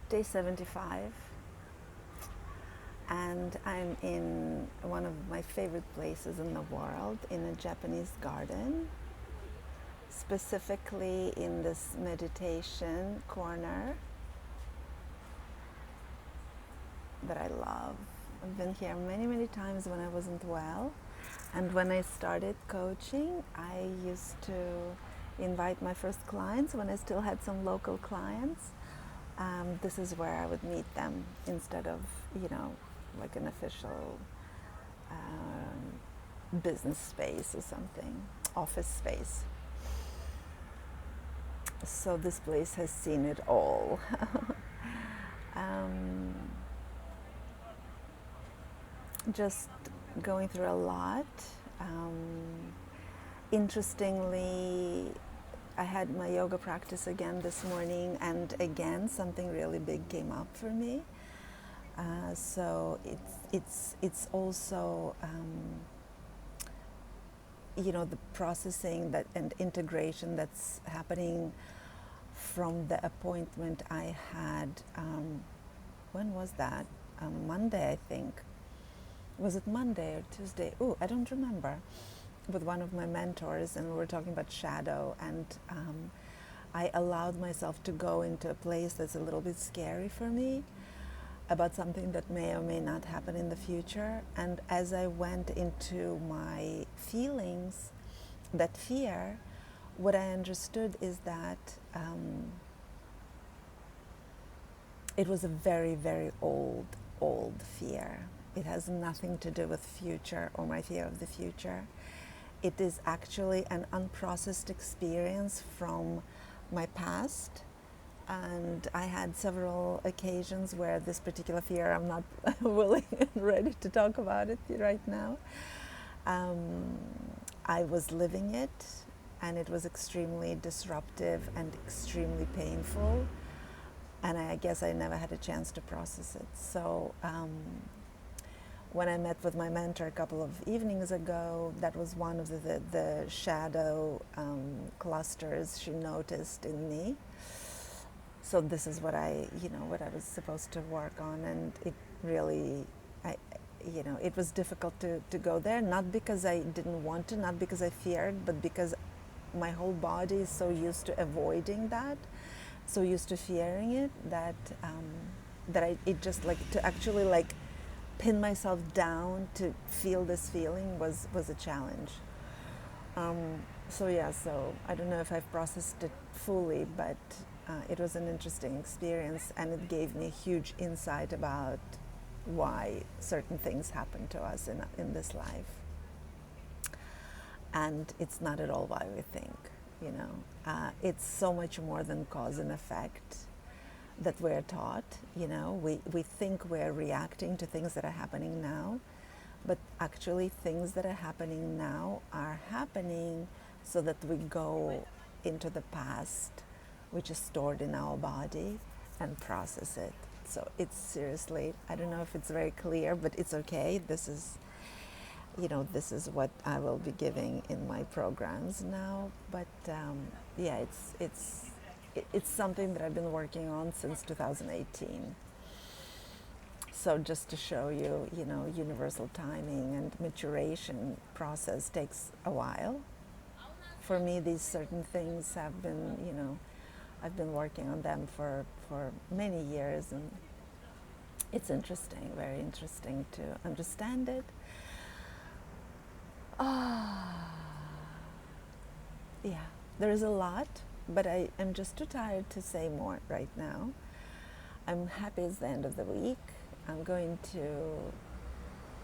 Day 75, and I'm in one of my favorite places in the world, in a Japanese garden, specifically in this meditation corner that I love. I've been here many times when I wasn't well, and when I started coaching, I used to invite my first clients when I still had some local clients. This is where I would meet them instead of, like an official business space or something, office space. So this place has seen it all. Just going through a lot. Interestingly, I had my yoga practice again this morning, and again something really big came up for me. So it's also the processing that and integration that's happening from the appointment I had. When was that? Monday, I think. Was it Monday or Tuesday? Oh, I don't remember. With one of my mentors, and we were talking about shadow, and I allowed myself to go into a place that's a little bit scary for me, about something that may or may not happen in the future. And as I went into my feelings, that fear, what I understood is that it was a very old fear. It has nothing to do with future or my fear of the future. It is actually an unprocessed experience from my past. And I had several occasions where this particular fear, I'm not willing and ready to talk about it right now. I was living it, and it was extremely disruptive and extremely painful. And I guess I never had a chance to process it. So when I met with my mentor a couple of evenings ago, that was one of the shadow clusters she noticed in me. So this is what what I was supposed to work on, and it really, it was difficult to go there, not because I didn't want to, not because I feared, but because my whole body is so used to avoiding that, so used to fearing it, that it just to actually pin myself down to feel this feeling was a challenge. So I don't know if I've processed it fully, but it was an interesting experience, and it gave me a huge insight about why certain things happen to us in this life. And it's not at all why we think, it's so much more than cause and effect that we're taught. We think we're reacting to things that are happening now, but actually things that are happening now are happening so that we go into the past, which is stored in our body, and process it. So it's seriously, I don't know if it's very clear, but it's okay. This is what I will be giving in my programs now. But it's something that I've been working on since 2018. So just to show you, universal timing and maturation process takes a while. For me, these certain things have been, I've been working on them for many years, and it's interesting, very interesting to understand it. Yeah, there is a lot, but I am just too tired to say more right now. I'm happy it's the end of the week. I'm going to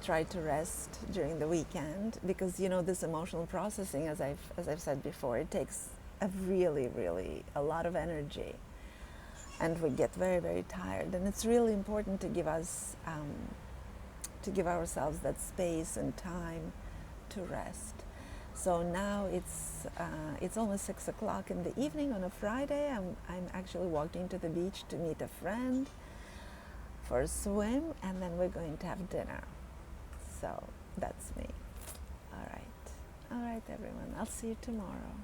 try to rest during the weekend, because this emotional processing, as I've said before, it takes a lot of energy, and we get very tired, and it's really important to give ourselves that space and time to rest. So now it's almost 6 o'clock in the evening on a Friday. I'm actually walking to the beach to meet a friend for a swim, and then we're going to have dinner. So that's me. All right, everyone. I'll see you tomorrow.